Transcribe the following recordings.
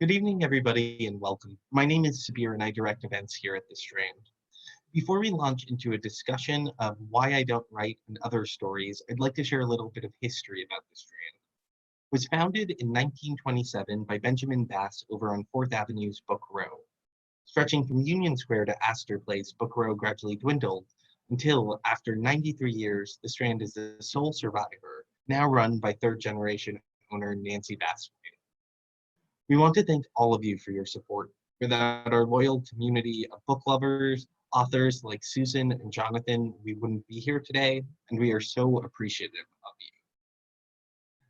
Good evening, everybody, and welcome. My name is Sabir, and I direct events here at the Strand. Before we launch into a discussion of why I don't write and other stories, I'd like to share a little bit of history about the Strand. It was founded in 1927 by Benjamin Bass over on 4th Avenue's Book Row. Stretching from Union Square to Astor Place, Book Row gradually dwindled until, after 93 years, the Strand is the sole survivor, now run by third-generation owner Nancy Bass. We want to thank all of you for your support. Without our loyal community of book lovers, authors like Susan and Jonathan, we wouldn't be here today, and we are so appreciative of you.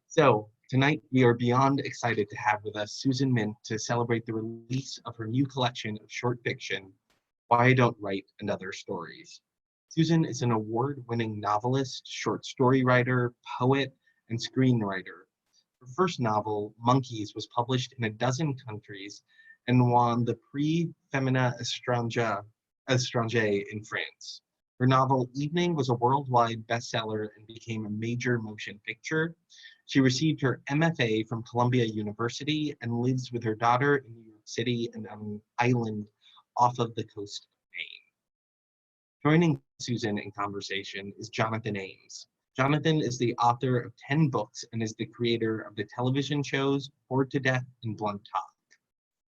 So, tonight we are beyond excited to have with us Susan Mint to celebrate the release of her new collection of short fiction, Why I Don't Write and Other Stories. Susan is an award-winning novelist, short story writer, poet, and screenwriter. Her first novel, Monkeys, was published in a dozen countries and won the Prix Femina Étranger in France. Her novel, Evening, was a worldwide bestseller and became a major motion picture. She received her MFA from Columbia University and lives with her daughter in New York City and on an island off of the coast of Maine. Joining Susan in conversation is Jonathan Ames. Jonathan is the author of 10 books and is the creator of the television shows Bored to Death and Blunt Talk.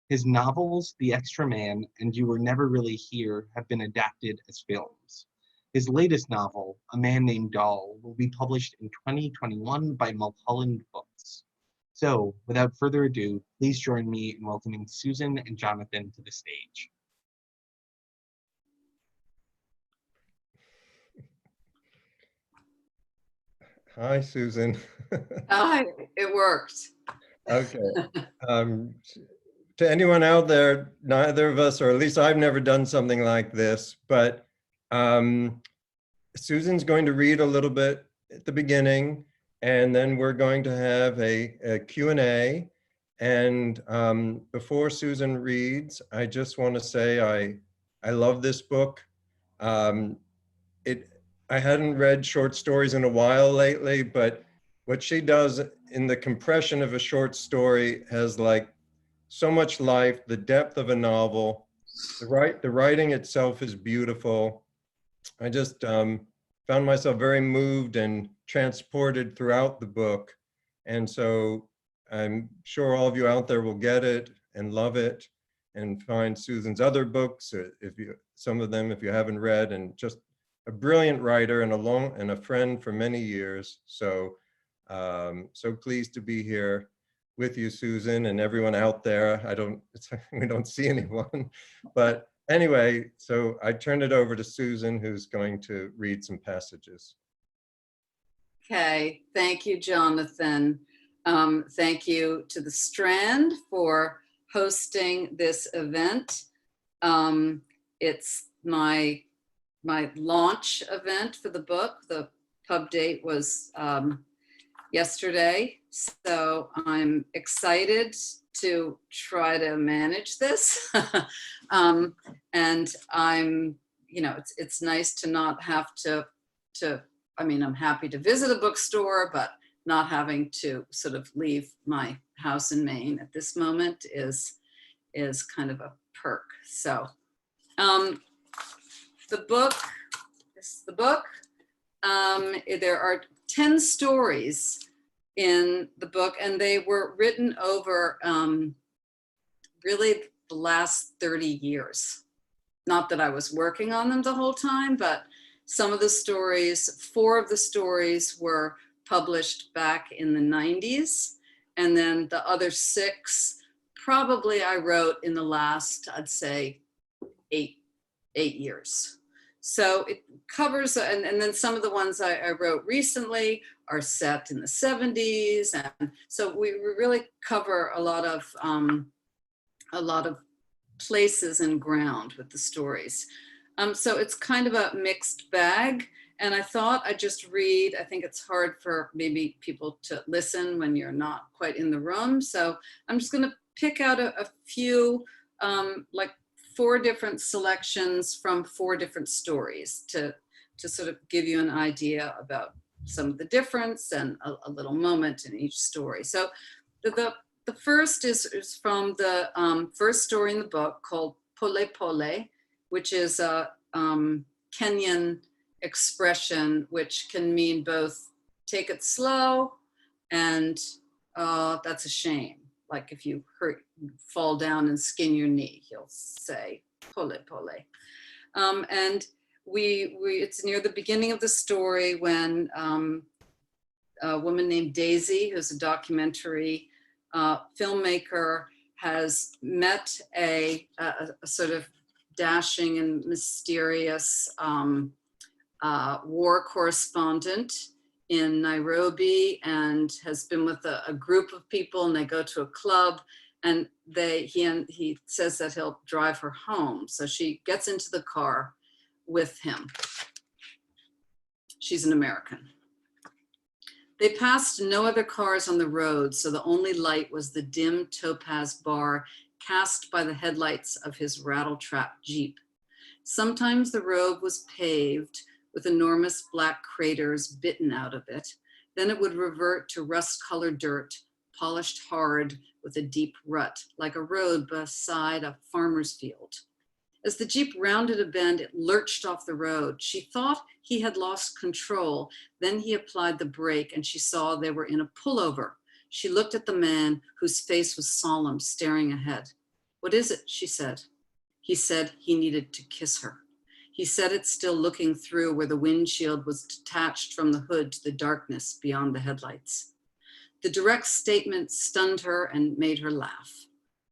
His novels, The Extra Man and You Were Never Really Here, have been adapted as films. His latest novel, A Man Named Doll, will be published in 2021 by Mulholland Books. So, without further ado, please join me in welcoming Susan and Jonathan to the stage. Hi, Susan. Hi, it worked. Okay. To anyone out there, neither of us, or at least I've never done something like this, but Susan's going to read a little bit at the beginning, and then we're going to have a Q&A. And before Susan reads, I just want to say I love this book. I hadn't read short stories in a while lately, but what she does in the compression of a short story has like so much life, the depth of a novel. The writing itself is beautiful. I just found myself very moved and transported throughout the book. And so I'm sure all of you out there will get it and love it and find Susan's other books, some of them if you haven't read, and just a brilliant writer and a friend for many years. So, so pleased to be here with you, Susan, and everyone out there. We don't see anyone, but anyway, so I turn it over to Susan, who's going to read some passages. Okay, thank you, Jonathan. Thank you to the Strand for hosting this event. It's my launch event for the book. The pub date was yesterday, so I'm excited to try to manage this. And I'm, it's nice to not have to, I mean, I'm happy to visit a bookstore, but not having to sort of leave my house in Maine at this moment is kind of a perk. So, the book, there are 10 stories in the book, and they were written over really the last 30 years. Not that I was working on them the whole time, but some of the stories, 4 of the stories were published back in the 90s. And then the other 6, probably I wrote in the last, I'd say 8 years. So it covers, and then some of the ones I wrote recently are set in the 70s. And so we really cover a lot of places and ground with the stories. So it's kind of a mixed bag. And I thought I'd just read. I think it's hard for maybe people to listen when you're not quite in the room. So I'm just gonna pick out a few, like 4 different selections from 4 different stories to sort of give you an idea about some of the difference and a little moment in each story. So the The first is from the first story in the book called Pole Pole, which is a Kenyan expression which can mean both take it slow and that's a shame. Like if you fall down and skin your knee, he'll say pole pole. And it's near the beginning of the story when a woman named Daisy, who's a documentary filmmaker, has met a sort of dashing and mysterious war correspondent in Nairobi, and has been with a group of people, and they go to a club, and he says that he'll drive her home. So she gets into the car with him. She's an American. They passed no other cars on the road, so the only light was the dim topaz bar cast by the headlights of his rattle-trap Jeep. Sometimes the road was paved with enormous black craters bitten out of it. Then it would revert to rust-colored dirt, polished hard with a deep rut, like a road beside a farmer's field. As the Jeep rounded a bend, it lurched off the road. She thought he had lost control. Then he applied the brake, and she saw they were in a pullover. She looked at the man, whose face was solemn, staring ahead. "What is it?" she said. He said he needed to kiss her. He said it still looking through where the windshield was detached from the hood to the darkness beyond the headlights. The direct statement stunned her and made her laugh.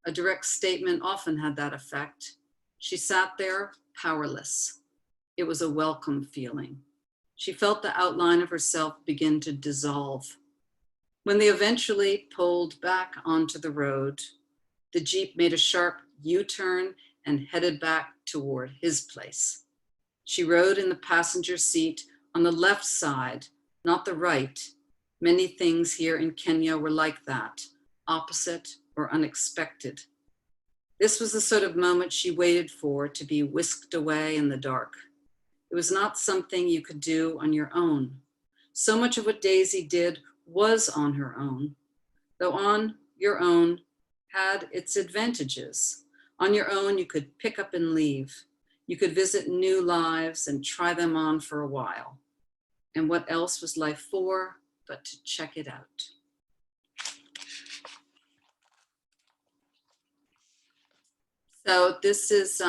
A direct statement often had that effect. She sat there, powerless. It was a welcome feeling. She felt the outline of herself begin to dissolve. When they eventually pulled back onto the road, the Jeep made a sharp U-turn and headed back toward his place. She rode in the passenger seat on the left side, not the right. Many things here in Kenya were like that, opposite or unexpected. This was the sort of moment she waited for, to be whisked away in the dark. It was not something you could do on your own. So much of what Daisy did was on her own, though on your own had its advantages. On your own, you could pick up and leave. You could visit new lives and try them on for a while. And what else was life for but to check it out? So this is,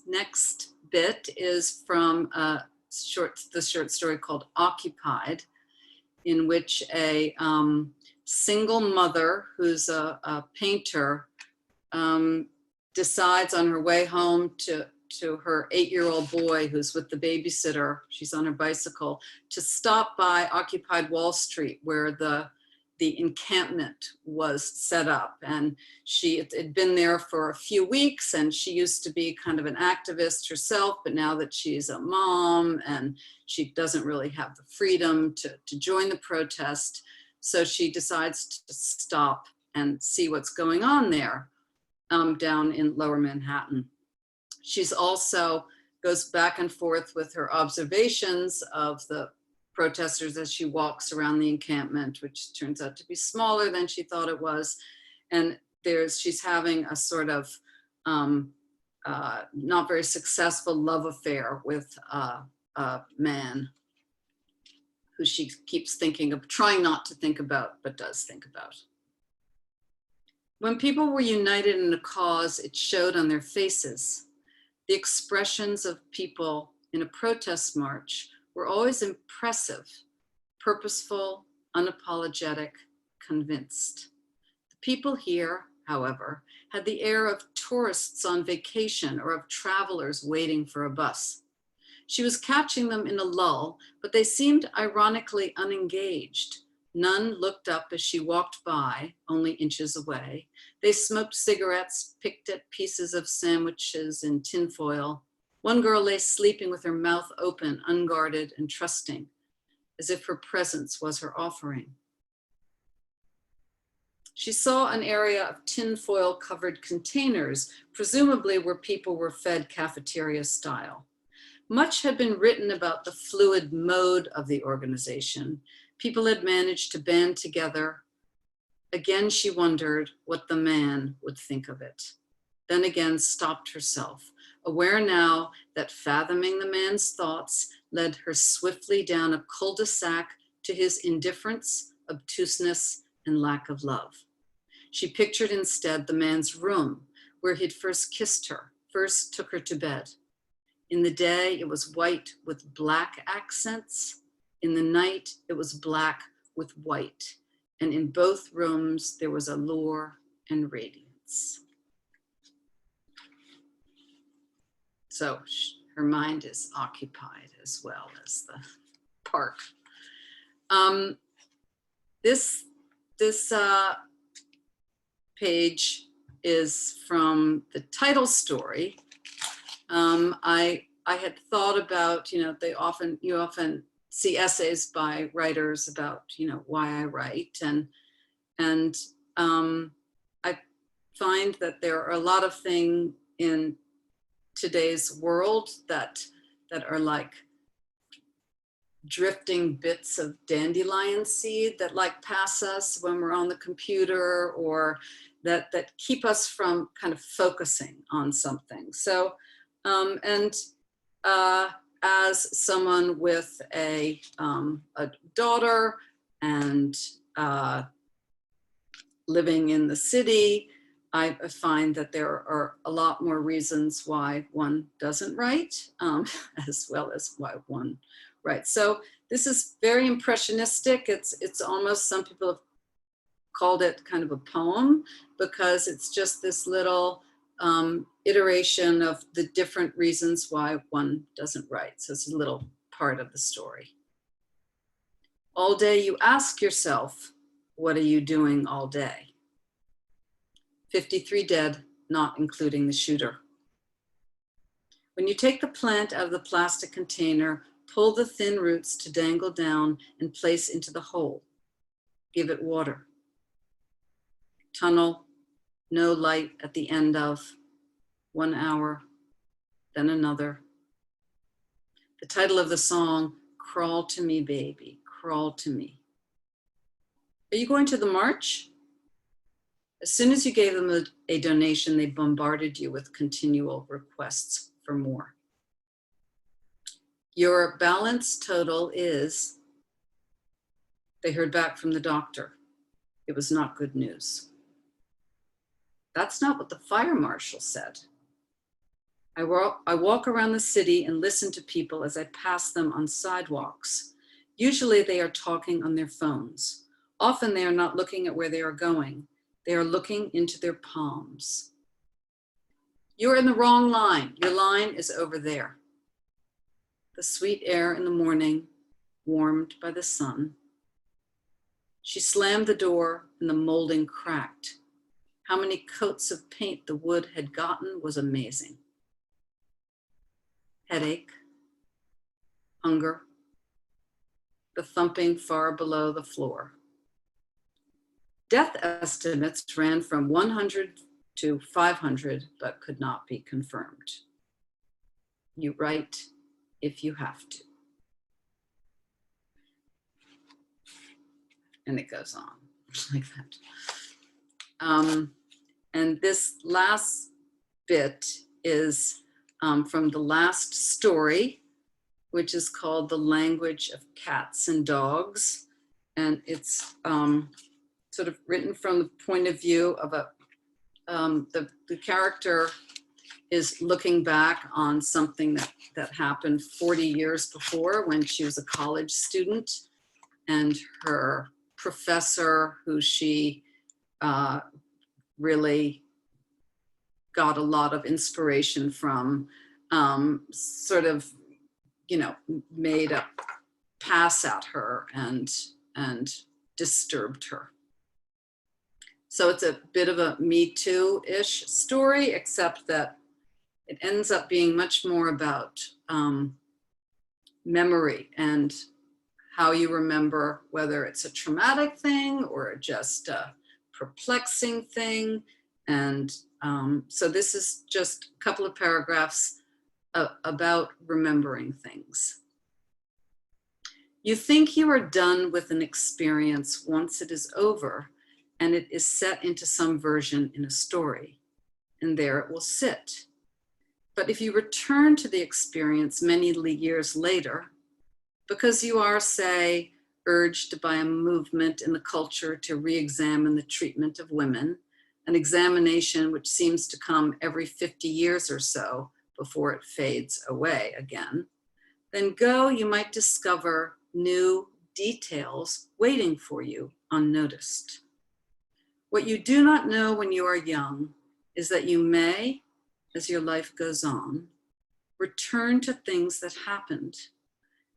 next bit is from the short story called Occupied, in which a single mother who's a painter decides on her way home to her 8-year-old boy who's with the babysitter, she's on her bicycle, to stop by Occupied Wall Street, where the encampment was set up. And it had been there for a few weeks, and she used to be kind of an activist herself, but now that she's a mom and she doesn't really have the freedom to join the protest, so she decides to stop and see what's going on there down in Lower Manhattan. She's also goes back and forth with her observations of the protesters as she walks around the encampment, which turns out to be smaller than she thought it was. And she's having a sort of not very successful love affair with a man who she keeps trying not to think about, but does think about. When people were united in a cause, it showed on their faces. The expressions of people in a protest march were always impressive, purposeful, unapologetic, convinced. The people here, however, had the air of tourists on vacation or of travelers waiting for a bus. She was catching them in a lull, but they seemed ironically unengaged. None looked up as she walked by, only inches away. They smoked cigarettes, picked at pieces of sandwiches in tinfoil. One girl lay sleeping with her mouth open, unguarded and trusting, as if her presence was her offering. She saw an area of tinfoil covered containers, presumably where people were fed cafeteria style. Much had been written about the fluid mode of the organization. People had managed to band together Again, she wondered what the man would think of it. Then again stopped herself, aware now that fathoming the man's thoughts led her swiftly down a cul-de-sac to his indifference, obtuseness, and lack of love. She pictured instead the man's room where he'd first kissed her, first took her to bed. In the day, it was white with black accents. In the night, it was black with white. And in both rooms, there was allure and radiance. So her mind is occupied as well as the park. This page is from the title story. I had thought about, you often see essays by writers about, why I write, and I find that there are a lot of things in today's world that are like drifting bits of dandelion seed that like pass us when we're on the computer, or that keep us from kind of focusing on something. So, as someone with a daughter and living in the city, I find that there are a lot more reasons why one doesn't write, as well as why one writes. So this is very impressionistic. It's almost, some people have called it kind of a poem, because it's just this little iteration of the different reasons why one doesn't write. So it's a little part of the story. All day you ask yourself, what are you doing all day? 53 dead, not including the shooter. When you take the plant out of the plastic container, pull the thin roots to dangle down and place into the hole. Give it water. Tunnel, no light at the end of 1 hour, then another. The title of the song, Crawl to Me, Baby, Crawl to Me. Are you going to the march? As soon as you gave them a donation, they bombarded you with continual requests for more. Your balance total is, they heard back from the doctor. It was not good news. That's not what the fire marshal said. I walk around the city and listen to people as I pass them on sidewalks. Usually they are talking on their phones. Often they are not looking at where they are going. They are looking into their palms. You're in the wrong line. Your line is over there. The sweet air in the morning, warmed by the sun. She slammed the door and the molding cracked. How many coats of paint the wood had gotten was amazing. Headache, hunger, the thumping far below the floor. Death estimates ran from 100 to 500, but could not be confirmed. You write if you have to. And it goes on like that. And this last bit is from the last story, which is called The Language of Cats and Dogs. And it's sort of written from the point of view of the character is looking back on something that happened 40 years before, when she was a college student, and her professor, who she really got a lot of inspiration from, sort of, made a pass at her and disturbed her. So it's a bit of a Me Too-ish story, except that it ends up being much more about memory and how you remember, whether it's a traumatic thing or just a perplexing thing. And so this is just a couple of paragraphs about remembering things. You think you are done with an experience once it is over, and it is set into some version in a story, and there it will sit. But if you return to the experience many years later, because you are, say, urged by a movement in the culture to re-examine the treatment of women, an examination which seems to come every 50 years or so before it fades away again, then you might discover new details waiting for you unnoticed. What you do not know when you are young is that you may, as your life goes on, return to things that happened,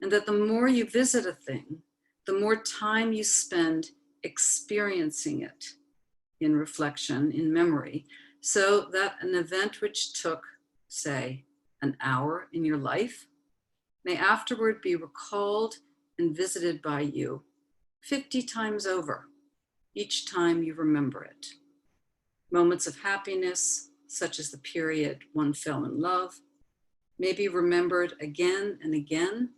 and that the more you visit a thing, the more time you spend experiencing it in reflection, in memory, so that an event which took, say, an hour in your life may afterward be recalled and visited by you 50 times over, each time you remember it. Moments of happiness, such as the period one fell in love, may be remembered again and again,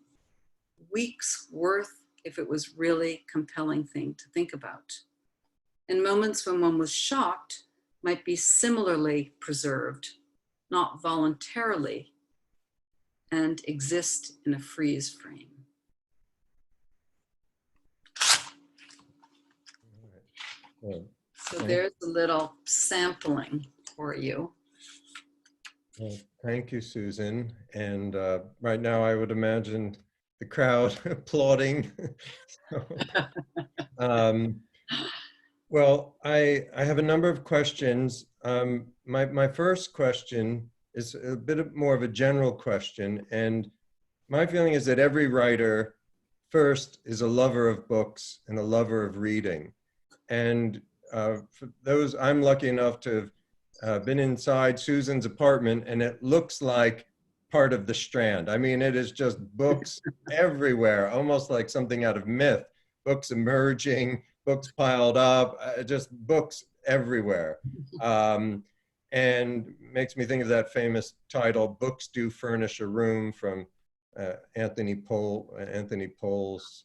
weeks worth if it was really a compelling thing to think about. And moments when one was shocked might be similarly preserved, not voluntarily, and exist in a freeze frame. So there's a little sampling for you. Well, thank you, Susan. And right now I would imagine the crowd applauding. Well, I have a number of questions. My first question is a bit more of a general question. And my feeling is that every writer first is a lover of books and a lover of reading. And for those, I'm lucky enough to have been inside Susan's apartment, and it looks like part of the Strand. I mean, it is just books everywhere, almost like something out of myth. Books emerging, books piled up, just books everywhere. And makes me think of that famous title, Books Do Furnish a Room, from Anthony Pohl's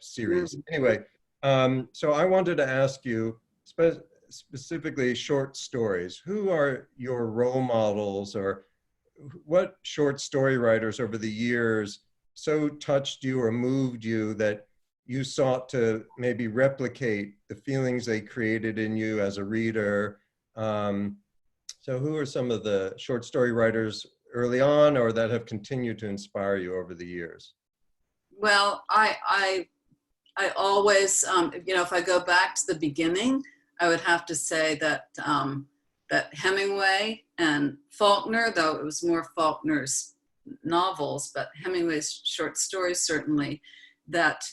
series. Anyway, so I wanted to ask you, specifically short stories. Who are your role models, or what short story writers over the years so touched you or moved you that you sought to maybe replicate the feelings they created in you as a reader? So who are some of the short story writers early on, or that have continued to inspire you over the years? Well, I always, if I go back to the beginning, I would have to say that that Hemingway and Faulkner, though it was more Faulkner's novels, but Hemingway's short stories certainly, that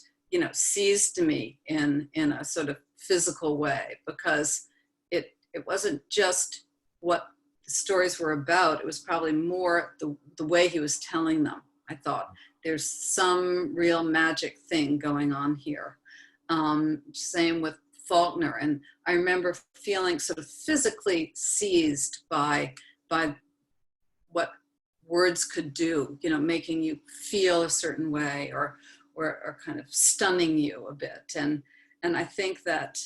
seized me in a sort of physical way, because it wasn't just what the stories were about. It was probably more the way he was telling them. I thought there's some real magic thing going on here. Same with Faulkner. And I remember feeling sort of physically seized by what words could do, making you feel a certain way, or kind of stunning you a bit. And I think that,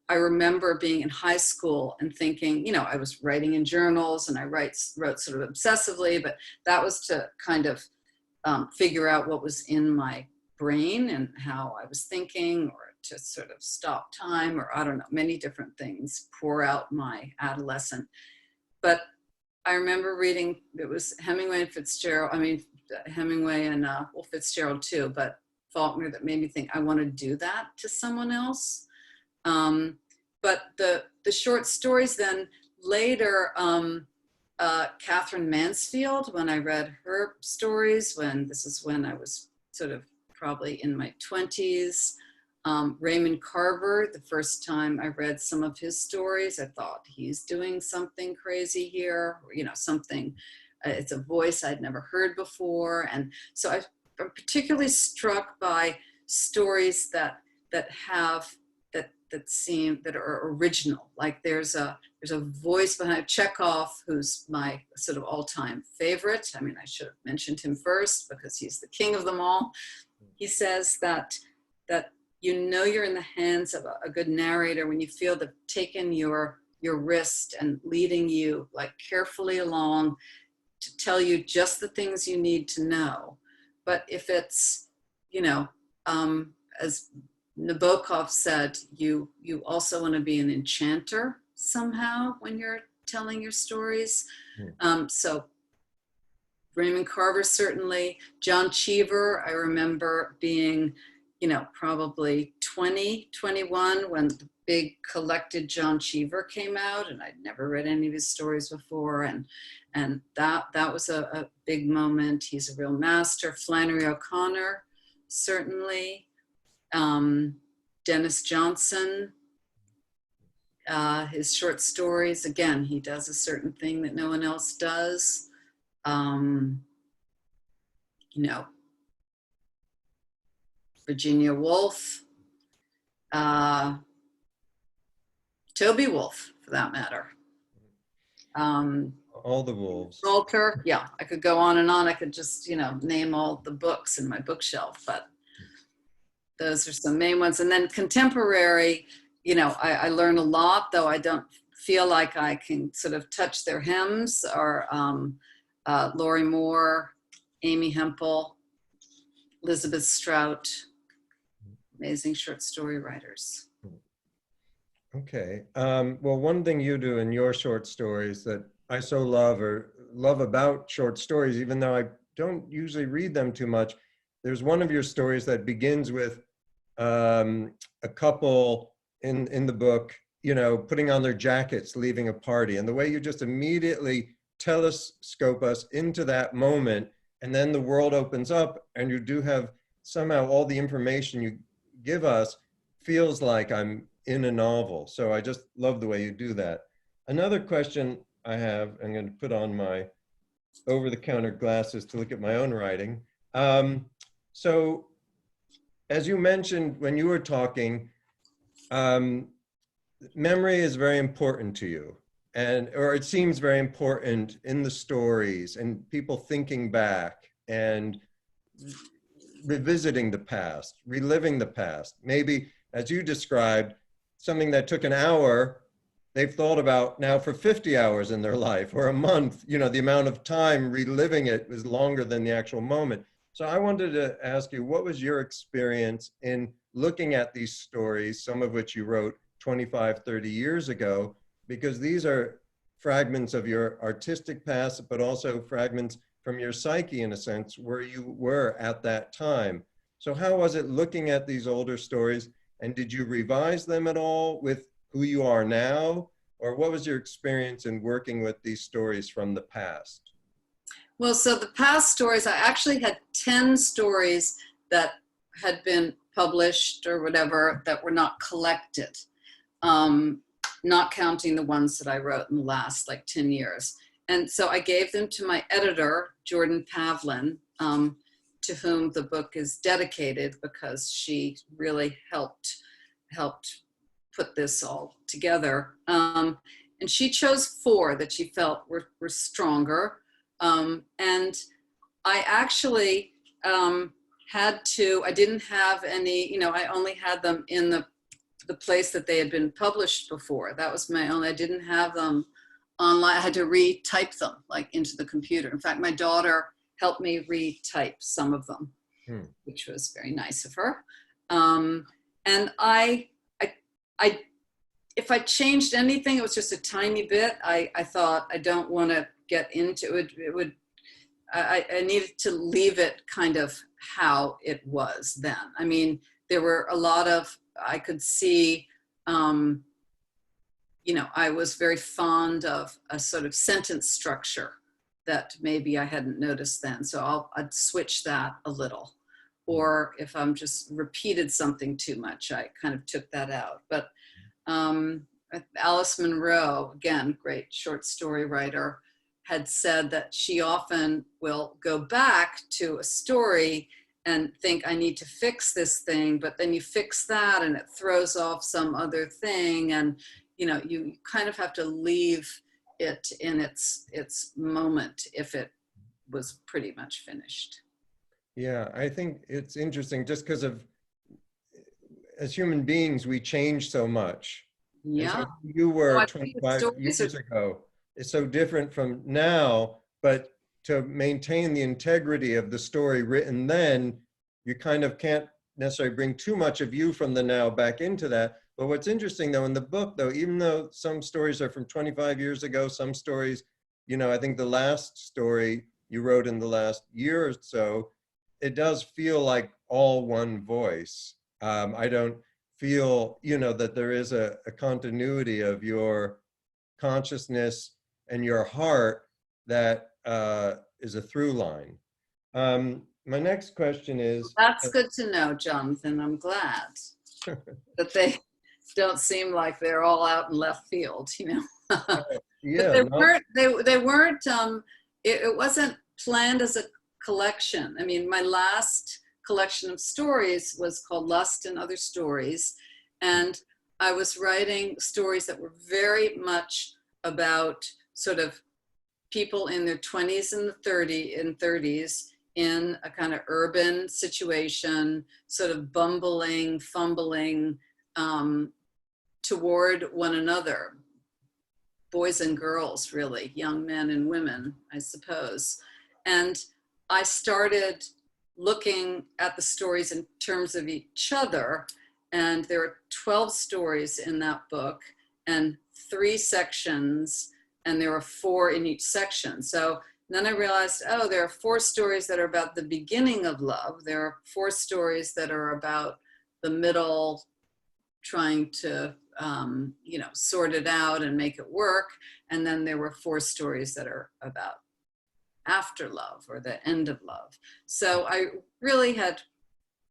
I remember being in high school and thinking, I was writing in journals, and I wrote sort of obsessively, but that was to kind of figure out what was in my brain and how I was thinking, or to sort of stop time, or I don't know, many different things, pour out my adolescent. But I remember reading, it was Hemingway and Fitzgerald, Hemingway and Fitzgerald too, but Faulkner, that made me think I want to do that to someone else. But the short stories then later, Katherine Mansfield, when I read her stories, this is when I was sort of probably in my 20s. Raymond Carver, the first time I read some of his stories, I thought he's doing something crazy here, something, it's a voice I'd never heard before. And so I'm particularly struck by stories that are original. Like there's a voice behind Chekhov, who's my sort of all-time favorite. I should have mentioned him first because he's the king of them all. He says that you know you're in the hands of a good narrator when you feel they've taken your wrist and leading you like carefully along to tell you just the things you need to know. But if it's, you know, as Nabokov said, you also want to be an enchanter somehow when you're telling your stories. So Raymond Carver, certainly. John Cheever, I remember being, you know, probably 20, 21 when the big collected John Cheever came out, and I'd never read any of his stories before. And that was a big moment. He's a real master. Flannery O'Connor, certainly. Dennis Johnson, his short stories, again, he does a certain thing that no one else does. You know, Virginia Woolf, Toby Wolfe, for that matter. All the wolves. Walter, yeah, I could go on and on. I could just, you know, name all the books in my bookshelf, but those are some main ones. And then contemporary, you know, I learn a lot, though I don't feel like I can sort of touch their hems, or Laurie Moore, Amy Hempel, Elizabeth Strout, amazing short story writers. Okay. Well, one thing you do in your short stories that I so love about short stories, even though I don't usually read them too much, there's one of your stories that begins with a couple in the book, you know, putting on their jackets, leaving a party. And the way you just immediately telescope us into that moment, and then the world opens up and you do have somehow all the information you give us feels like I'm in a novel. So I just love the way you do that. Another question I have, I'm going to put on my over-the-counter glasses to look at my own writing. So as you mentioned when you were talking, memory is very important to you, or it seems very important in the stories and people thinking back and revisiting the past, reliving the past. Maybe, as you described, something that took an hour, they've thought about now for 50 hours in their life, or a month. You know, the amount of time reliving it was longer than the actual moment. So I wanted to ask you, what was your experience in looking at these stories, some of which you wrote 25, 30 years ago, because these are fragments of your artistic past, but also fragments from your psyche, in a sense, where you were at that time. So how was it looking at these older stories, and did you revise them at all with who you are now? Or what was your experience in working with these stories from the past? Well, so the past stories, I actually had 10 stories that had been published or whatever that were not collected, not counting the ones that I wrote in the last like 10 years. And so I gave them to my editor, Jordan Pavlin, to whom the book is dedicated because she really helped put this all together. And she chose 4 that she felt were stronger. And I actually I didn't have any, you know, I only had them in the place that they had been published before. That was my only, I didn't have them online. I had to retype them like into the computer. In fact, my daughter helped me retype some of them, which was very nice of her. And if I changed anything, it was just a tiny bit. I thought I don't want to get into it. I needed to leave it kind of how it was then. I mean, there were a lot of, I could see, you know, I was very fond of a sort of sentence structure that maybe I hadn't noticed then. So I'd switch that a little. Or if I'm just repeated something too much, I kind of took that out. But Alice Munro, again, great short story writer, had said that she often will go back to a story and think, I need to fix this thing, but then you fix that and it throws off some other thing. And, you know, you kind of have to leave it in its moment if it was pretty much finished. Yeah, I think it's interesting just because of, as human beings, we change so much. And so Yeah. you So were I think the 25 stories years are, ago. It's so different from now, but to maintain the integrity of the story written then, you kind of can't necessarily bring too much of you from the now back into that. But what's interesting though, in the book though, even though some stories are from 25 years ago, some stories, you know, I think the last story you wrote in the last year or so, it does feel like all one voice. I don't feel, you know, that there is a continuity of your consciousness and your heart that is a through line. My next question is, that's good to know, Jonathan. I'm glad that they don't seem like they're all out in left field, you know. But yeah, they weren't, it wasn't planned as a collection. I mean, my last collection of stories was called Lust and Other Stories. And I was writing stories that were very much about sort of people in their 20s and 30s in a kind of urban situation, sort of bumbling, fumbling toward one another. Boys and girls, really, young men and women, I suppose. And I started looking at the stories in terms of each other. And there are 12 stories in that book and 3 sections, and there are 4 in each section. So then I realized, oh, there are 4 stories that are about the beginning of love. There are 4 stories that are about the middle, trying to you know, sort it out and make it work. And then there were 4 stories that are about after love or the end of love. So I really had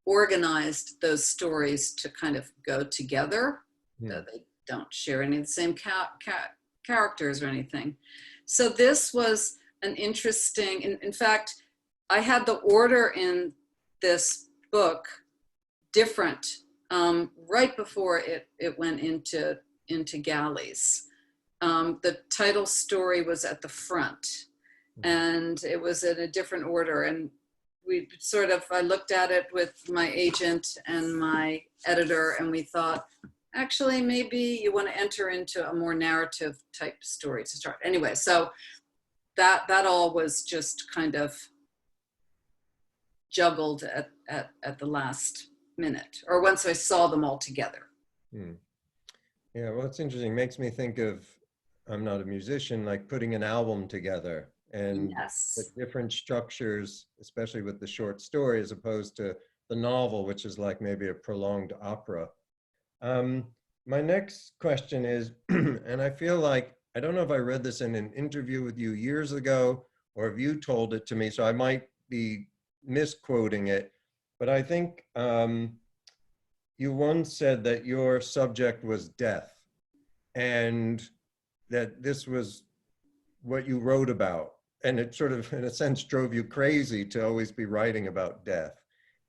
organized those stories to kind of go together. Though they don't share any of the same characters or anything. So this was an interesting, in fact, I had the order in this book different right before it went into galleys. The title story was at the front, and it was in a different order. And we sort of, I looked at it with my agent and my editor, and we thought, actually, maybe you want to enter into a more narrative type story to start. Anyway, so that all was just kind of juggled at the last minute, or once I saw them all together. Yeah, well, it's interesting. It makes me think of, I'm not a musician, like putting an album together and Yes. the different structures, especially with the short story, as opposed to the novel, which is like maybe a prolonged opera. My next question is, and I feel like, I don't know if I read this in an interview with you years ago, or if you told it to me, so I might be misquoting it, but I think you once said that your subject was death, and that this was what you wrote about. And it sort of, in a sense, drove you crazy to always be writing about death.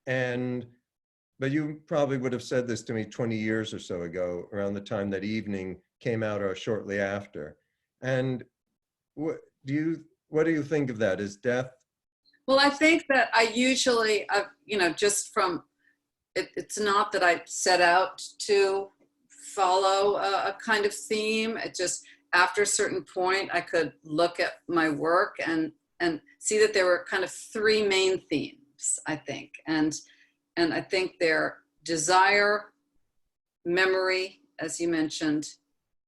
But you probably would have said this to me 20 years or so ago, around the time that Evening came out or shortly after. And what do you think of that? Is death? Well, I think that I usually, you know, just from, it's not that I set out to follow a kind of theme. It just, after a certain point, I could look at my work and see that there were kind of 3 main themes, I think. And I think they're desire, memory, as you mentioned,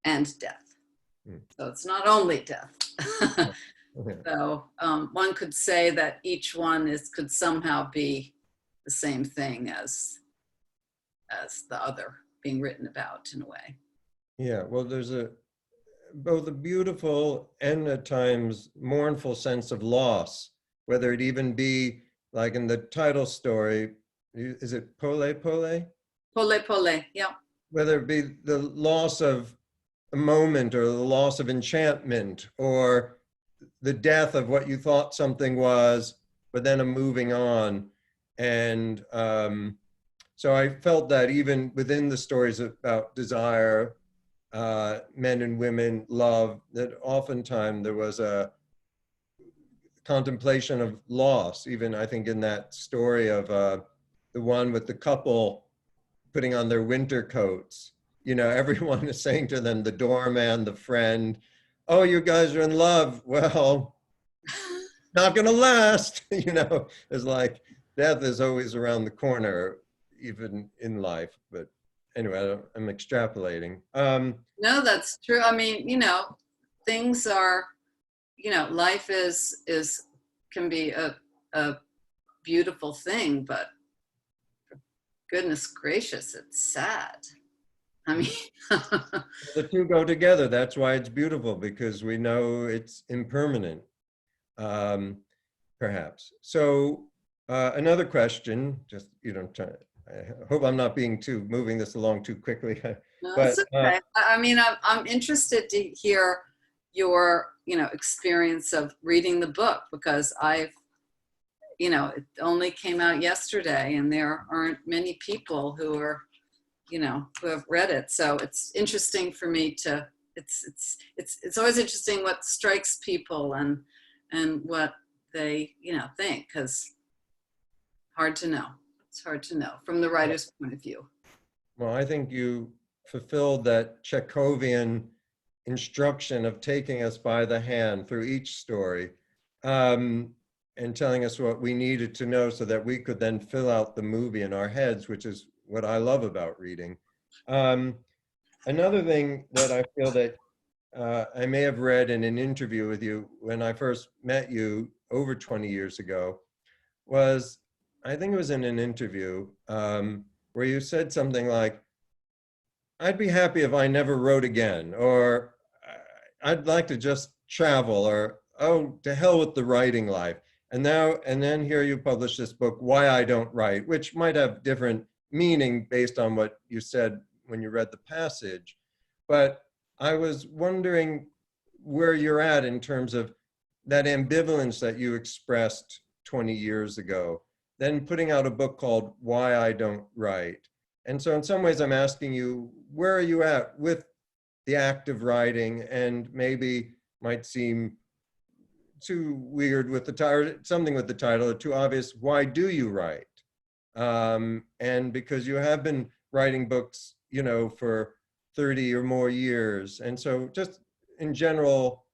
and death. So it's not only death. So one could say that each one could somehow be the same thing as the other being written about in a way. Yeah, well, there's both a beautiful and at times mournful sense of loss, whether it even be like in the title story, is it Pole Pole? Pole Pole, yeah. Whether it be the loss of a moment or the loss of enchantment or the death of what you thought something was, but then a moving on. And so I felt that even within the stories about desire, men and women, love, that oftentimes there was a contemplation of loss, even I think in that story of the one with the couple putting on their winter coats. You know, everyone is saying to them, the doorman, the friend, oh, you guys are in love. Well, not gonna last. You know, it's like death is always around the corner, even in life. But anyway, I'm extrapolating. No, that's true. I mean, you know, things are, you know, life can be a beautiful thing, but for goodness gracious, it's sad. I mean, The two go together. That's why it's beautiful, because we know it's impermanent, perhaps. So another question, just, you know, I hope I'm not moving this along too quickly. no, But it's okay. I mean, I'm interested to hear your, you know, experience of reading the book, because you know, it only came out yesterday and there aren't many people who are, you know, who have read it. So it's interesting for me to, it's always interesting what strikes people and what they, you know, think, because hard to know. It's hard to know from the writer's point of view. well, I think you fulfilled that Chekhovian instruction of taking us by the hand through each story, and telling us what we needed to know so that we could then fill out the movie in our heads, which is what I love about reading. Another thing that I feel that I may have read in an interview with you when I first met you over 20 years ago was, I think it was in an interview where you said something like, I'd be happy if I never wrote again, or I'd like to just travel, or, oh, to hell with the writing life. And then here you publish this book, Why I Don't Write, which might have different meaning based on what you said when you read the passage. But I was wondering where you're at in terms of that ambivalence that you expressed 20 years ago, then putting out a book called Why I Don't Write. And so in some ways I'm asking you, where are you at with the act of writing, and maybe might seem too weird with the title, something with the title, or too obvious, why do you write? And because you have been writing books, you know, for 30 or more years. And so just in general,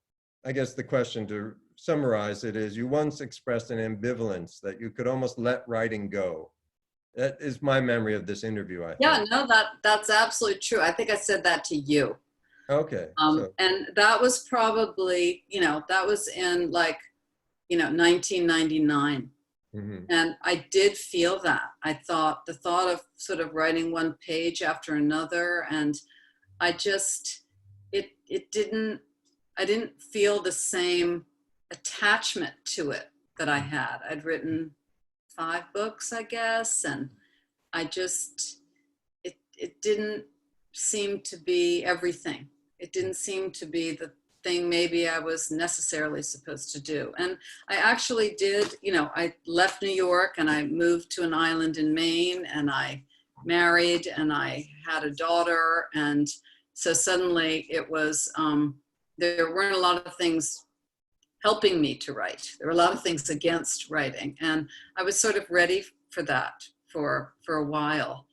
I guess the question to summarize it is, you once expressed an ambivalence that you could almost let writing go. That is my memory of this interview, I think. Yeah, no, that's absolutely true. I think I said that to you. Okay. And that was probably, you know, that was in like, you know, 1999. Mm-hmm. And I did feel that. I thought the thought of sort of writing one page after another, and I just, I didn't feel the same attachment to it that I had. I'd written 5 books, I guess, and I just, it didn't seem to be everything. It didn't seem to be the thing maybe I was necessarily supposed to do. And I actually did, you know, I left New York and I moved to an island in Maine, and I married and I had a daughter. And so suddenly it was, there weren't a lot of things helping me to write. There were a lot of things against writing. And I was sort of ready for that for a while.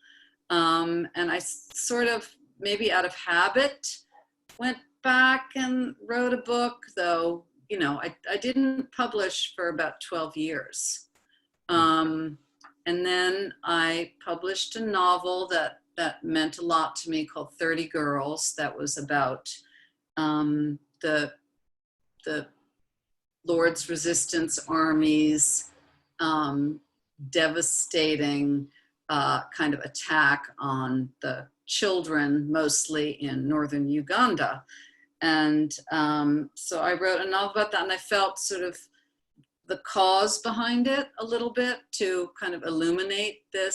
And I sort of, maybe out of habit, went back and wrote a book, though, you know, I didn't publish for about 12 years. And then I published a novel that meant a lot to me called 30 Girls, that was about the Lord's Resistance Army's devastating kind of attack on the children, mostly in northern Uganda. And so I wrote a novel about that, and I felt sort of the cause behind it a little bit, to kind of illuminate the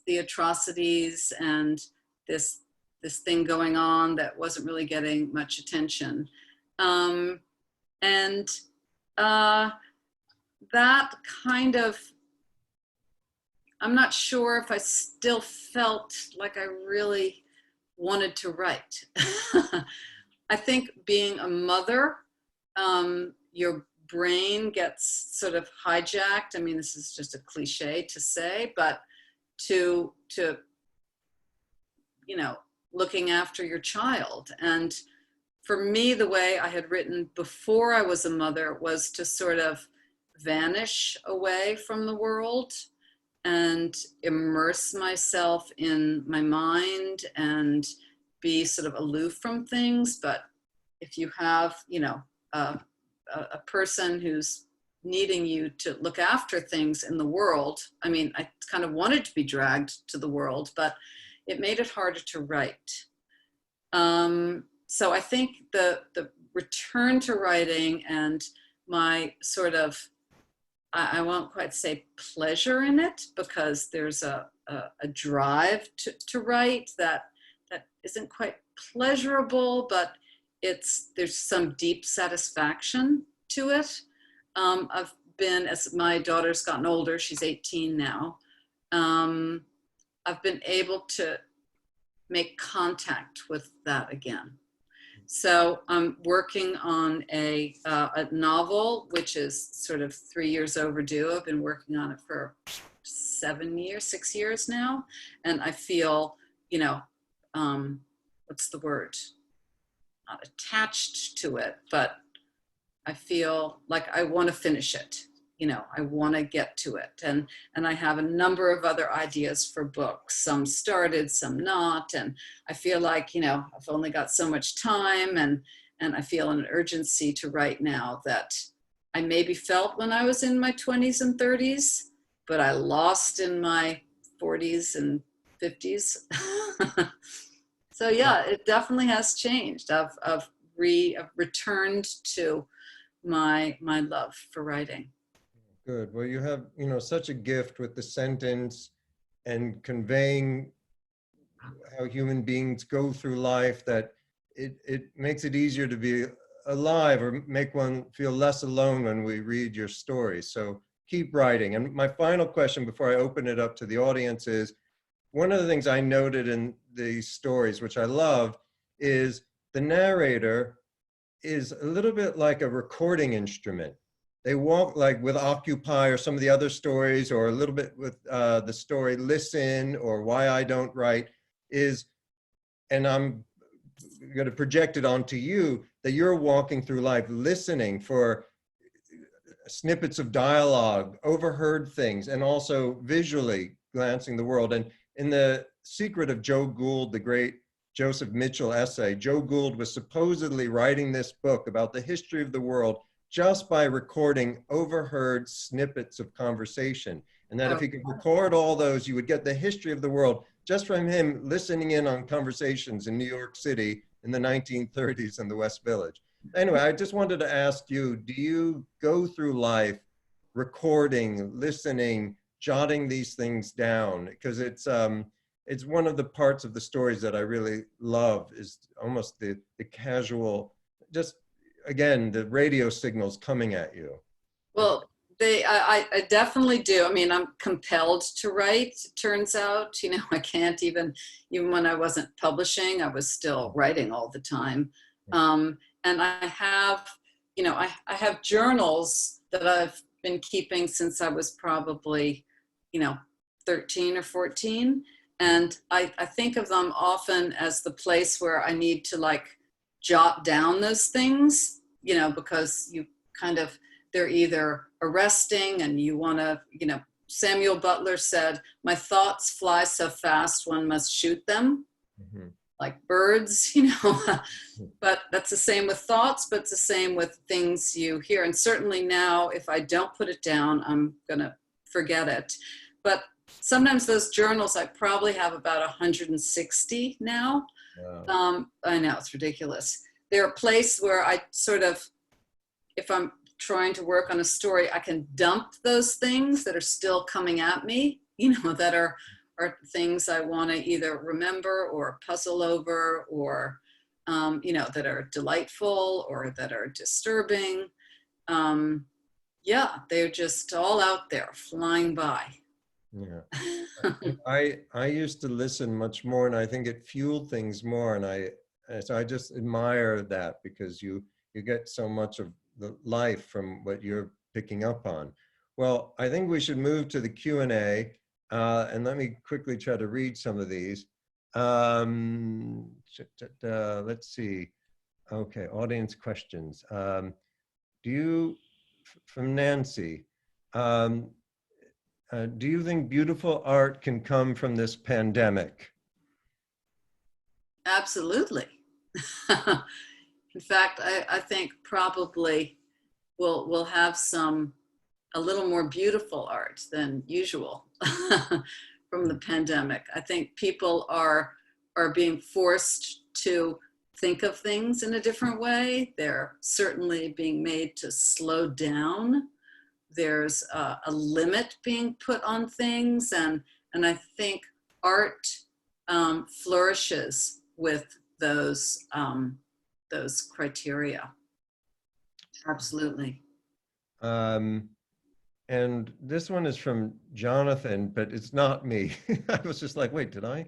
atrocities and this thing going on that wasn't really getting much attention. And that kind of, I'm not sure if I still felt like I really wanted to write. I think being a mother, your brain gets sort of hijacked. I mean, this is just a cliche to say, but to you know, looking after your child. And for me, the way I had written before I was a mother was to sort of vanish away from the world and immerse myself in my mind and be sort of aloof from things. But if you have, you know, a person who's needing you to look after things in the world, I mean, I kind of wanted to be dragged to the world, but it made it harder to write. So I think the return to writing and my sort of, I won't quite say pleasure in it, because there's a drive to write that isn't quite pleasurable, but there's some deep satisfaction to it. I've been, as my daughter's gotten older, she's 18 now, I've been able to make contact with that again. So I'm working on a novel, which is sort of 3 years overdue. I've been working on it for 6 years now. And I feel, you know, what's the word? Not attached to it, but I feel like I want to finish it. You know, I want to get to it. And I have a number of other ideas for books, some started, some not. And I feel like, you know, I've only got so much time, and I feel an urgency to write now that I maybe felt when I was in my 20s and 30s, but I lost in my 40s and 50s. So yeah, it definitely has changed. I've returned to my love for writing. Good. Well, you have, you know, such a gift with the sentence and conveying how human beings go through life that it makes it easier to be alive, or make one feel less alone when we read your story. So keep writing. And my final question before I open it up to the audience is, one of the things I noted in these stories, which I love, is the narrator is a little bit like a recording instrument. They walk, like with Occupy or some of the other stories, or a little bit with the story Listen or Why I Don't Write, is, and I'm going to project it onto you, that you're walking through life listening for snippets of dialogue, overheard things, and also visually glancing the world. And in The Secret of Joe Gould, the great Joseph Mitchell essay, Joe Gould was supposedly writing this book about the history of the world just by recording overheard snippets of conversation. And that if he could record all those, you would get the history of the world just from him listening in on conversations in New York City in the 1930s in the West Village. Anyway, I just wanted to ask you, do you go through life recording, listening, jotting these things down? Because it's one of the parts of the stories that I really love, is almost the casual, just, again, the radio signals coming at you. Well, I definitely do. I mean, I'm compelled to write, it turns out. You know, I can't even when I wasn't publishing, I was still writing all the time. And I have, you know, I have journals that I've been keeping since I was probably, you know, 13 or 14. And I think of them often as the place where I need to like jot down those things, you know, because you kind of, they're either arresting and you want to, you know, Samuel Butler said, "My thoughts fly so fast one must shoot them." Mm-hmm. Like birds, you know. But that's the same with thoughts, but it's the same with things you hear. And certainly now, if I don't put it down, I'm going to forget it. But sometimes those journals, I probably have about 160 now. Wow. I know, it's ridiculous. They're a place where I sort of, if I'm trying to work on a story, I can dump those things that are still coming at me, you know, that are things I want to either remember or puzzle over, or, you know, that are delightful or that are disturbing. Yeah, they're just all out there flying by. Yeah, I used to listen much more, and I think it fueled things more. And so I just admire that, because you get so much of the life from what you're picking up on. Well, I think we should move to the Q&A, and let me quickly try to read some of these. Let's see. Okay, audience questions. From Nancy, do you think beautiful art can come from this pandemic? Absolutely. In fact, I think probably we'll have a little more beautiful art than usual from the pandemic. I think people are being forced to think of things in a different way. They're certainly being made to slow down. There's a limit being put on things, and I think art flourishes with those criteria. Absolutely. And this one is from Jonathan, but it's not me. I was just like, wait, did I?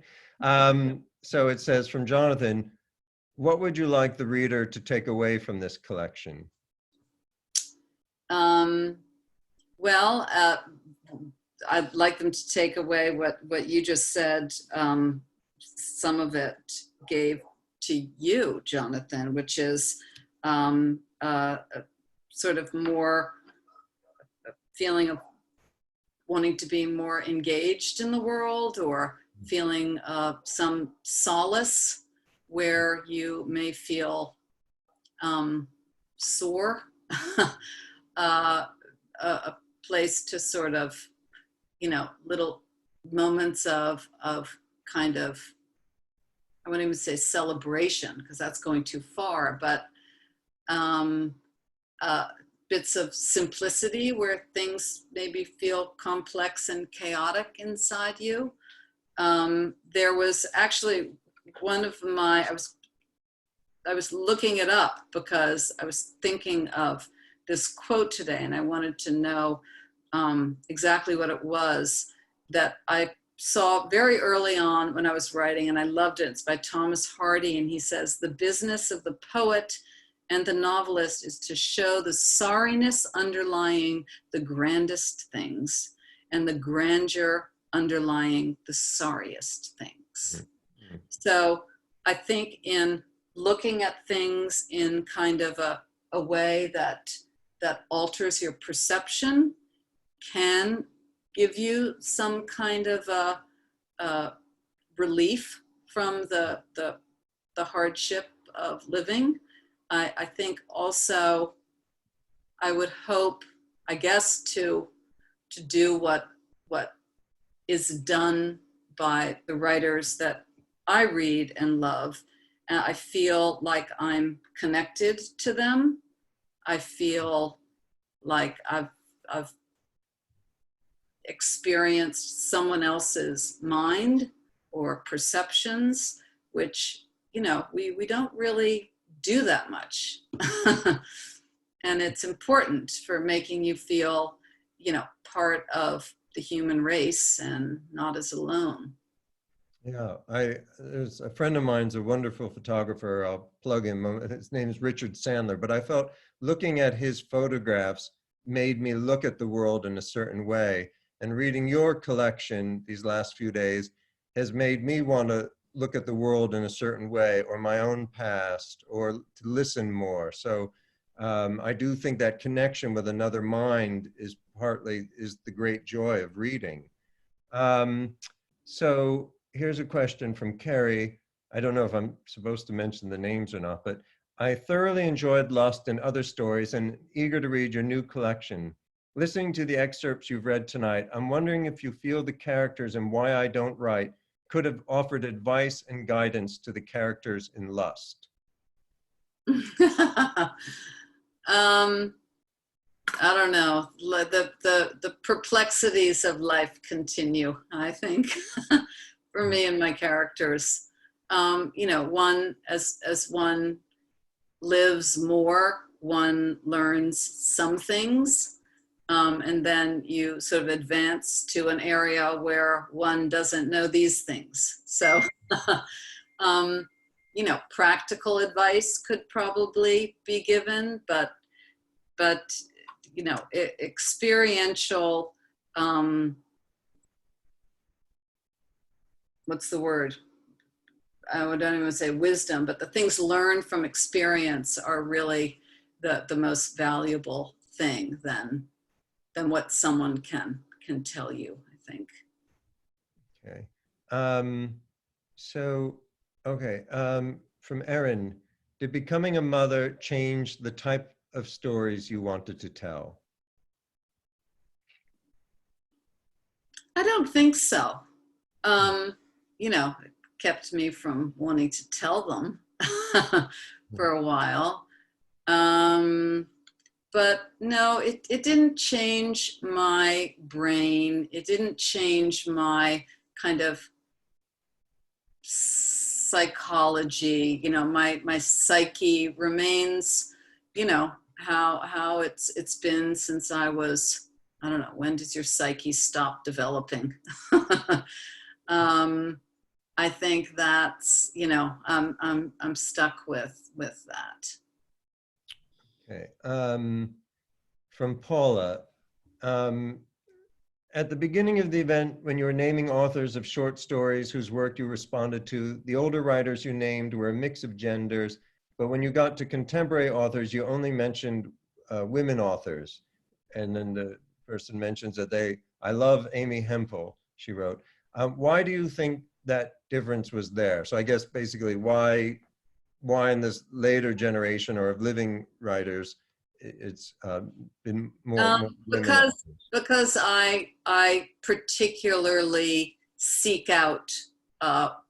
So it says from Jonathan, what would you like the reader to take away from this collection? Well, I'd like them to take away what you just said. Some of it gave to you, Jonathan, which is sort of more feeling of wanting to be more engaged in the world, or feeling some solace where you may feel sore. A place to sort of, little moments of kind of, I wouldn't even say celebration because that's going too far, but bits of simplicity where things maybe feel complex and chaotic inside you. There was actually one of I was looking it up because I was thinking of this quote today, and I wanted to know exactly what it was that I saw very early on when I was writing, and I loved it. It's by Thomas Hardy, and he says, "The business of the poet and the novelist is to show the sorriness underlying the grandest things and the grandeur underlying the sorriest things." Mm-hmm. So I think in looking at things in kind of a way that alters your perception can give you some kind of a relief from the hardship of living. I think also I would hope, I guess, to do what is done by the writers that I read and love. And I feel like I'm connected to them. I feel like I've experienced someone else's mind or perceptions, which, we don't really do that much. And it's important for making you feel, part of the human race and not as alone. Yeah, there's a friend of mine's a wonderful photographer. I'll plug him. His name is Richard Sandler, but I felt looking at his photographs made me look at the world in a certain way. And reading your collection these last few days has made me want to look at the world in a certain way, or my own past, or to listen more. So I do think that connection with another mind is the great joy of reading. So here's a question from Carrie. I don't know if I'm supposed to mention the names or not, but I thoroughly enjoyed Lost and Other Stories and eager to read your new collection. Listening to the excerpts you've read tonight, I'm wondering if you feel the characters in Why I Don't Write could have offered advice and guidance to the characters in Lust. I don't know. The perplexities of life continue, I think, for me and my characters. One, as one lives more, one learns some things, and then you sort of advance to an area where one doesn't know these things. So, practical advice could probably be given, but experiential, what's the word? I don't even say wisdom, but the things learned from experience are really the most valuable thing than what someone can tell you, I think. Okay. From Erin, did becoming a mother change the type of stories you wanted to tell? I don't think so. You know, it kept me from wanting to tell them for a while. But no, it didn't change my brain. It didn't change my kind of psychology. You know, my psyche remains, you know, how it's been since I was, I don't know, when does your psyche stop developing? I think that's, you know, I'm stuck with that. Okay. From Paula, at the beginning of the event, when you were naming authors of short stories whose work you responded to, the older writers you named were a mix of genders, but when you got to contemporary authors, you only mentioned women authors. And then the person mentions that I love Amy Hempel, she wrote. Why do you think that difference was there? So I guess basically why in this later generation or of living writers, it's been more women because I particularly seek out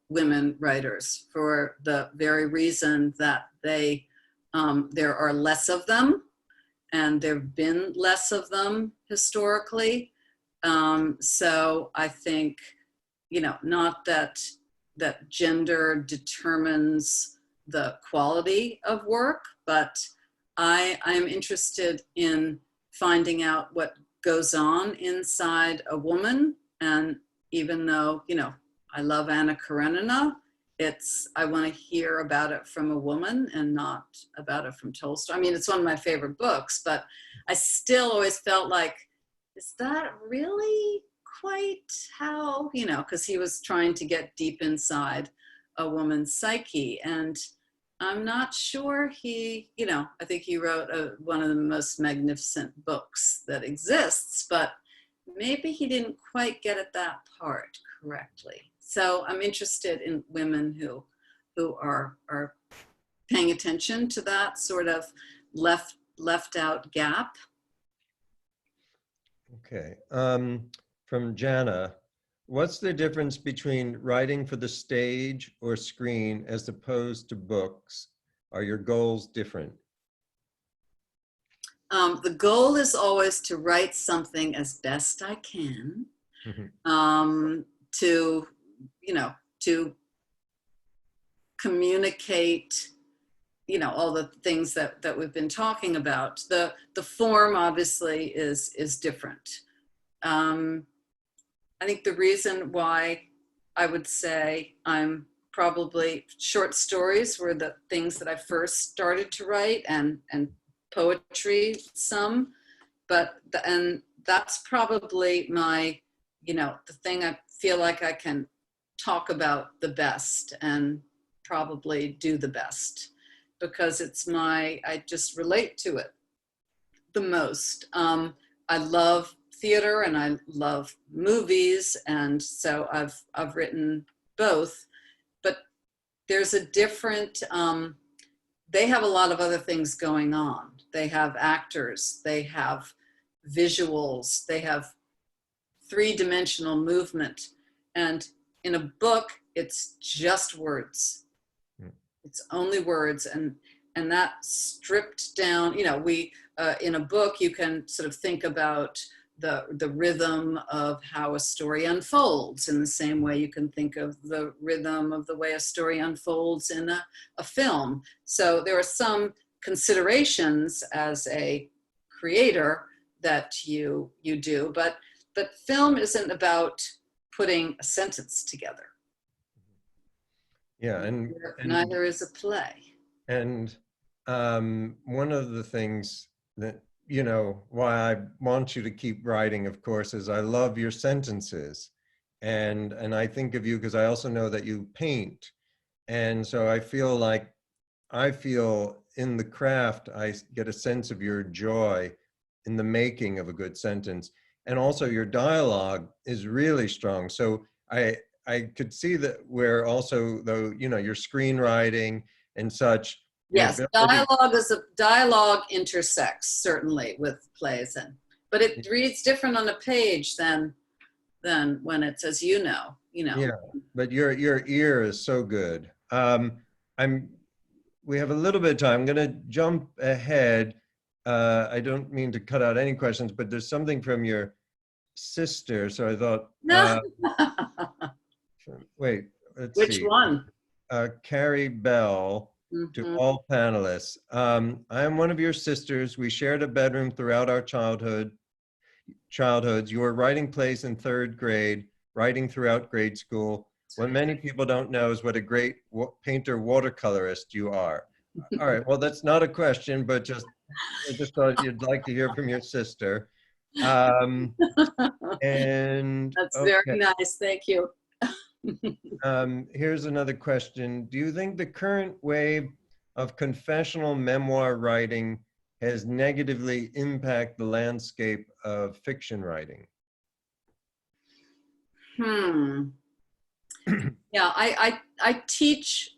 women writers for the very reason that there are less of them, and there've been less of them historically. So I think, you know, not that gender determines the quality of work, but I'm interested in finding out what goes on inside a woman. And even though, you know, I love Anna Karenina, I want to hear about it from a woman and not about it from Tolstoy. I mean, it's one of my favorite books, but I still always felt like, is that really quite how, you know, because he was trying to get deep inside a woman's psyche. And I'm not sure he, you know, I think he wrote one of the most magnificent books that exists, but maybe he didn't quite get at that part correctly. So I'm interested in women who are paying attention to that sort of left out gap. Okay. From Jana, what's the difference between writing for the stage or screen as opposed to books? Are your goals different? The goal is always to write something as best I can, to, you know, to communicate, you know, all the things that we've been talking about. The form obviously is different. I think the reason why I would say I'm probably short stories were the things that I first started to write, and poetry some, and that's probably my, you know, the thing I feel like I can talk about the best and probably do the best, because I just relate to it the most. I love theater and I love movies, and so I've written both, but there's a different, they have a lot of other things going on. They have actors, they have visuals, they have three-dimensional movement, and in a book it's just words. It's only words, and that stripped down, you know, we in a book you can sort of think about the rhythm of how a story unfolds in the same way you can think of the rhythm of the way a story unfolds in a film. So there are some considerations as a creator that you do, but film isn't about putting a sentence together. Yeah, and neither is a play. And one of the things that, you know, why I want you to keep writing, of course, is I love your sentences. And I think of you because I also know that you paint. And so I feel in the craft, I get a sense of your joy in the making of a good sentence. And also your dialogue is really strong. So I could see that where also, though, you know, your screenwriting and such. Yes, dialogue intersects certainly with plays, but it reads different on a page than when it's, as you know. Yeah, but your ear is so good. We have a little bit of time. I'm going to jump ahead. I don't mean to cut out any questions, but there's something from your sister. So I thought, No. wait, let's Which see. one? Carrie Bell, to Mhm. all panelists. I am one of your sisters. We shared a bedroom throughout our childhoods. You were writing plays in 3rd grade, writing throughout grade school. What many people don't know is what a great painter watercolorist you are. All right, well, that's not a question, but I just thought you'd like to hear from your sister. And That's okay. very nice, thank you. Here's another question. Do you think the current wave of confessional memoir writing has negatively impacted the landscape of fiction writing? Yeah, I teach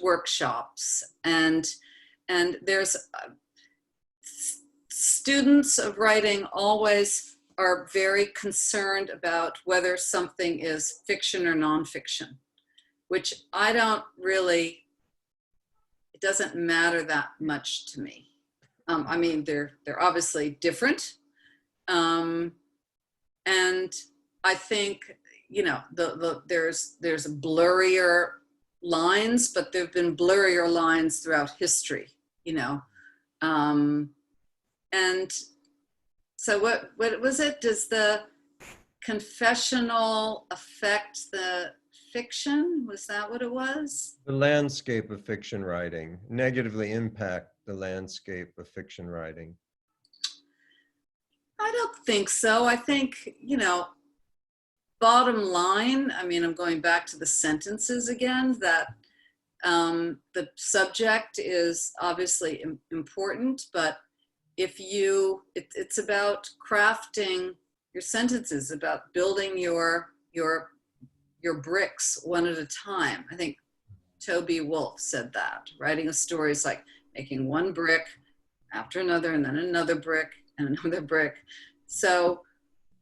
workshops, and there's students of writing always are very concerned about whether something is fiction or nonfiction, which I don't really, it doesn't matter that much to me. I mean, they're obviously different. And I think, you know, there's blurrier lines, but there've been blurrier lines throughout history, you know. And so what was it? Does the confessional affect the fiction? Was that what it was? The landscape of fiction writing negatively impact the landscape of fiction writing? I don't think so. I think, you know, bottom line, I mean, I'm going back to the sentences again, that the subject is obviously important, but if it's about crafting your sentences, about building your bricks one at a time. I think Toby Wolfe said that. Writing a story is like making one brick after another, and then another brick and another brick. So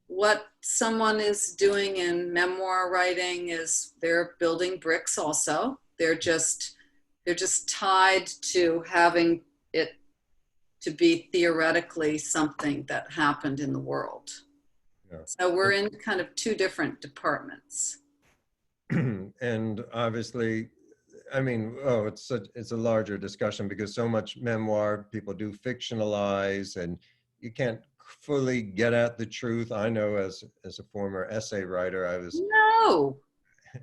what someone is doing in memoir writing is they're building bricks also. They're just tied to having it to be theoretically something that happened in the world. Yeah. So we're in kind of two different departments. And obviously, I mean, it's a larger discussion because so much memoir people do fictionalize, and you can't fully get at the truth. I know as a former essay writer, I was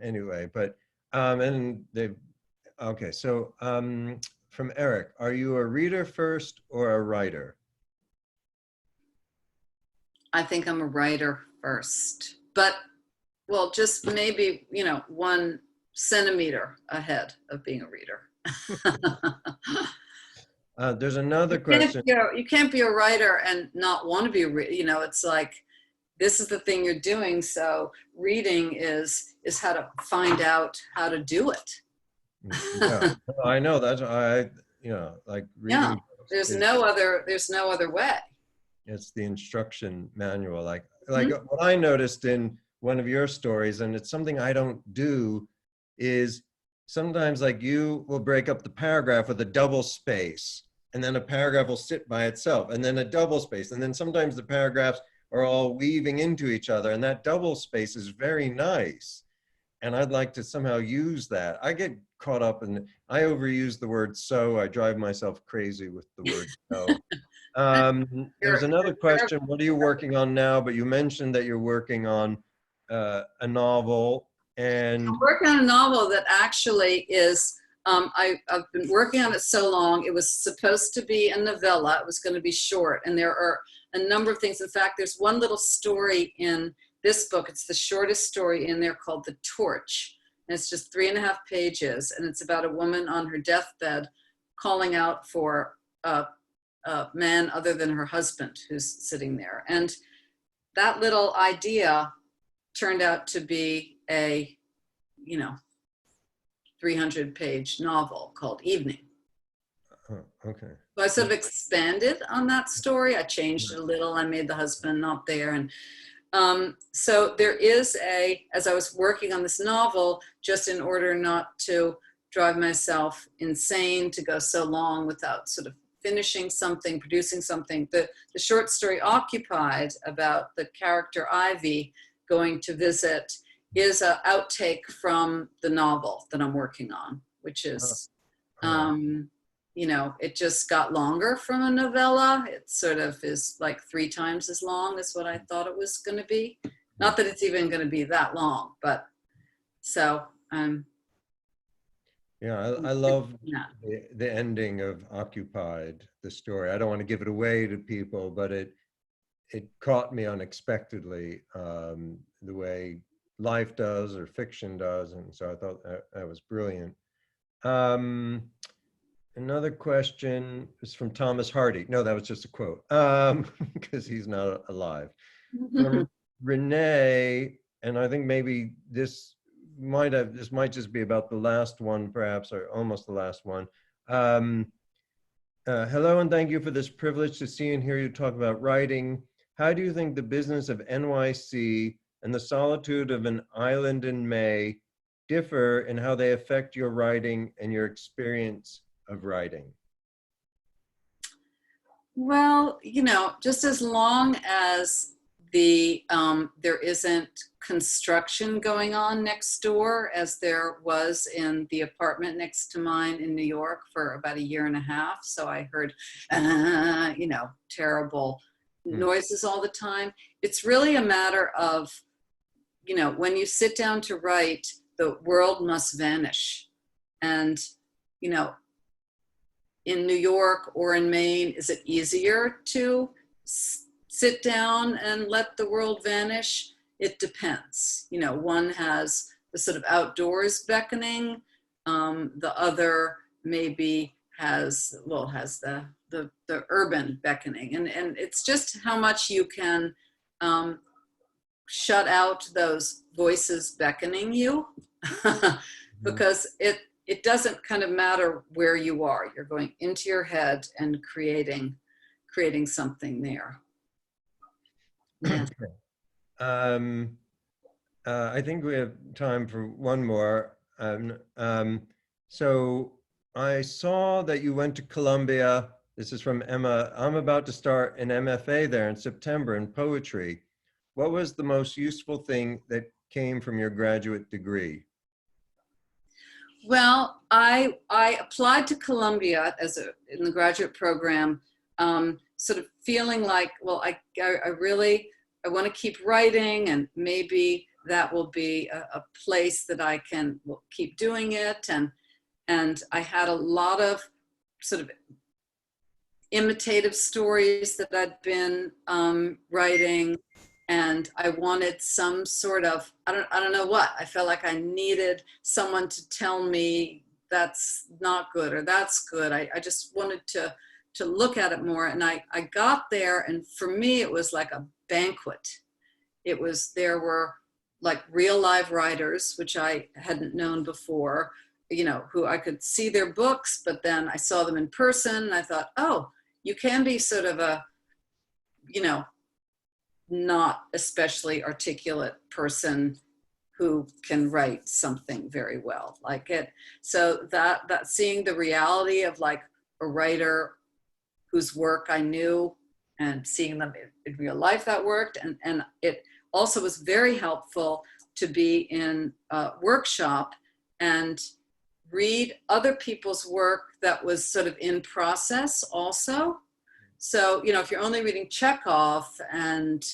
anyway, but and they've okay. So from Eric, are you a reader first or a writer? I think I'm a writer first, but well, just maybe, you know, 1 centimeter ahead of being a reader. There's another question. You can't be a writer and not want to be a reader. You know, it's like, this is the thing you're doing. So reading is how to find out how to do it. Yeah, I know that's you know, like reading. Yeah, there's no other way. It's the instruction manual. Like what I noticed in one of your stories, and it's something I don't do, is sometimes like you will break up the paragraph with a double space, and then a paragraph will sit by itself, and then a double space, and then sometimes the paragraphs are all weaving into each other, and that double space is very nice. And I'd like to somehow use that. I get caught up in, I overuse the word so, I drive myself crazy with the word so. There's another question, what are you working on now? But you mentioned that you're working on a novel. And I'm working on a novel that actually is, I've been working on it so long. It was supposed to be a novella. It was going to be short. And there are a number of things. In fact, there's one little story in this book. It's the shortest story in there called The Torch. And it's just 3.5 pages. And it's about a woman on her deathbed calling out for a man other than her husband who's sitting there. And that little idea turned out to be a, 300-page novel called Evening. Oh, okay. So I sort of expanded on that story. I changed it a little. I made the husband not there. And so there is as I was working on this novel, just in order not to drive myself insane to go so long without sort of finishing something, producing something, the short story Occupied about the character Ivy going to visit is an outtake from the novel that I'm working on, which is, it just got longer from a novella. It sort of is like 3 times as long as what I thought it was going to be. Not that it's even going to be that long, but so. Yeah, I love the ending of Occupied, the story. I don't want to give it away to people, but it caught me unexpectedly, the way life does or fiction does. And so I thought that was brilliant. Another question is from Thomas Hardy. No, that was just a quote, because he's not alive. From Renee, and I think maybe this might just be about the last one, perhaps, or almost the last one. Hello, and thank you for this privilege to see and hear you talk about writing. How do you think the business of NYC and the solitude of an island in May differ in how they affect your writing and your experience of writing? Well, just as long as there isn't construction going on next door, as there was in the apartment next to mine in New York for about 1.5 years. So I heard, terrible noises all the time. It's really a matter of, when you sit down to write, the world must vanish. And, in New York or in Maine, is it easier to sit down and let the world vanish? It depends. One has the sort of outdoors beckoning. The other maybe has the urban beckoning. And it's just how much you can shut out those voices beckoning you, because it doesn't kind of matter where you are. You're going into your head and creating something there. Yeah. I think we have time for one more. So I saw that you went to Columbia. This is from Emma. I'm about to start an MFA there in September in poetry. What was the most useful thing that came from your graduate degree? Well, I applied to Columbia in the graduate program, sort of feeling like, well, I want to keep writing, and maybe that will be a place that I can keep doing it. And I had a lot of sort of imitative stories that I'd been writing. And I wanted some sort of, I don't know what, I felt like I needed someone to tell me that's not good or that's good. I just wanted to look at it more. And I got there, and for me, it was like a banquet. There were like real live writers, which I hadn't known before, who I could see their books, but then I saw them in person and I thought, oh, you can be sort of a, not especially articulate person who can write something very well like it. So that seeing the reality of like a writer whose work I knew and seeing them in real life, that worked. And it also was very helpful to be in a workshop and read other people's work that was sort of in process also. So, if you're only reading Chekhov and,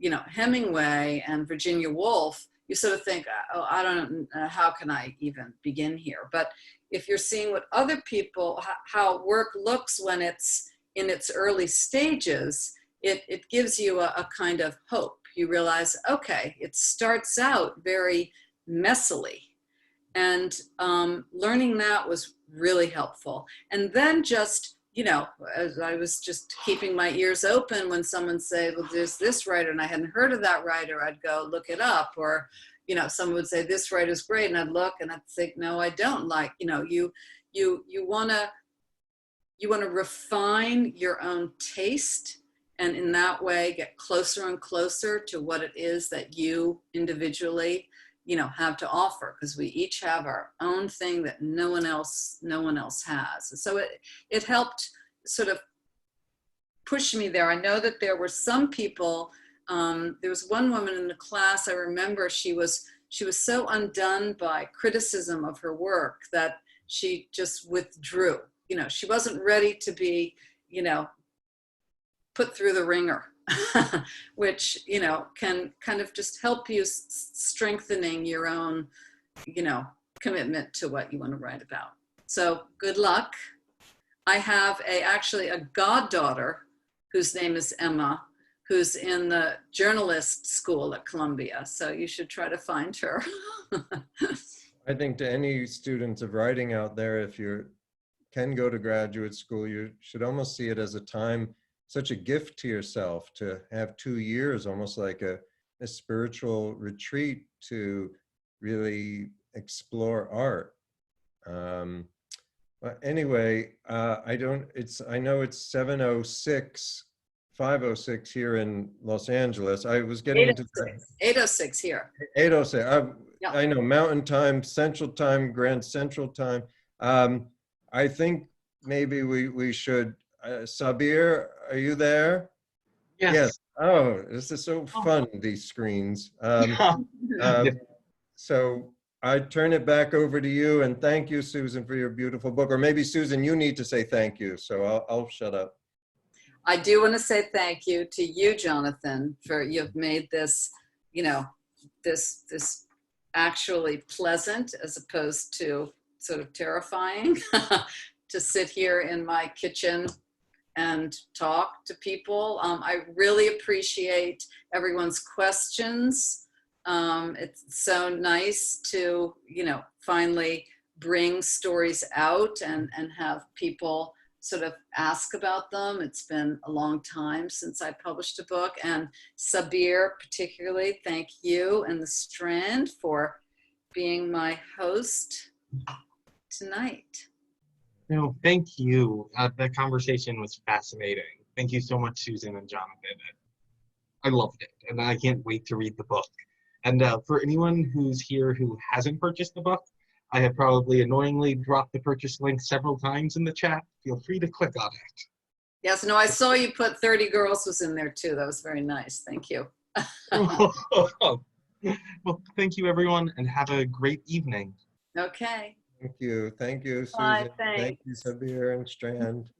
Hemingway and Virginia Woolf, you sort of think, oh, I don't know, how can I even begin here? But if you're seeing what other people, how work looks when it's in its early stages, it gives you a kind of hope. You realize, okay, it starts out very messily. And learning that was really helpful. And then just, you know, as I was just keeping my ears open when someone say, well, there's this writer and I hadn't heard of that writer, I'd go look it up. Or, you know, someone would say this writer's great, and I'd look and I'd think, no, I don't. Like, you know, you want to refine your own taste, and in that way get closer and closer to what it is that you individually, you know, have to offer, because we each have our own thing that no one else has. And so it helped sort of push me there. I know that there were some people, there was one woman in the class, I remember she was so undone by criticism of her work that she just withdrew. You know, she wasn't ready to be, you know, put through the ringer, which, you know, can kind of just help you strengthening your own, you know, commitment to what you want to write about. So good luck. I have actually a goddaughter whose name is Emma, who's in the journalist school at Columbia. So you should try to find her. I think to any students of writing out there, if you can go to graduate school, you should almost see it as a time, such a gift to yourself to have 2 years, almost like a spiritual retreat to really explore art. But anyway, I know it's 7:06, 5:06 here in Los Angeles. I was getting into 8:06 here. 8:06. Yeah. I know Mountain Time, Central Time, Grand Central Time. I think maybe we should, Sabir, are you there? Yes. Yes. Oh, this is so fun, these screens. So I turn it back over to you, and thank you, Susan, for your beautiful book. Or maybe, Susan, you need to say thank you, so I'll shut up. I do want to say thank you to you, Jonathan, for you've made this, you know, this actually pleasant as opposed to sort of terrifying to sit here in my kitchen and talk to people. I really appreciate everyone's questions. It's so nice to, you know, finally bring stories out and have people sort of ask about them. It's been a long time since I published a book. And Sabir, particularly, thank you and the Strand for being my host tonight. No, thank you. The conversation was fascinating. Thank you so much, Susan and Jonathan. I loved it, and I can't wait to read the book. And for anyone who's here who hasn't purchased the book, I have probably annoyingly dropped the purchase link several times in the chat. Feel free to click on it. Yes, no, I saw you put 30 Girls was in there too. That was very nice. Thank you. Well, thank you, everyone, and have a great evening. Okay. Thank you, Susan. Bye, Thank you, Sabir and Strand.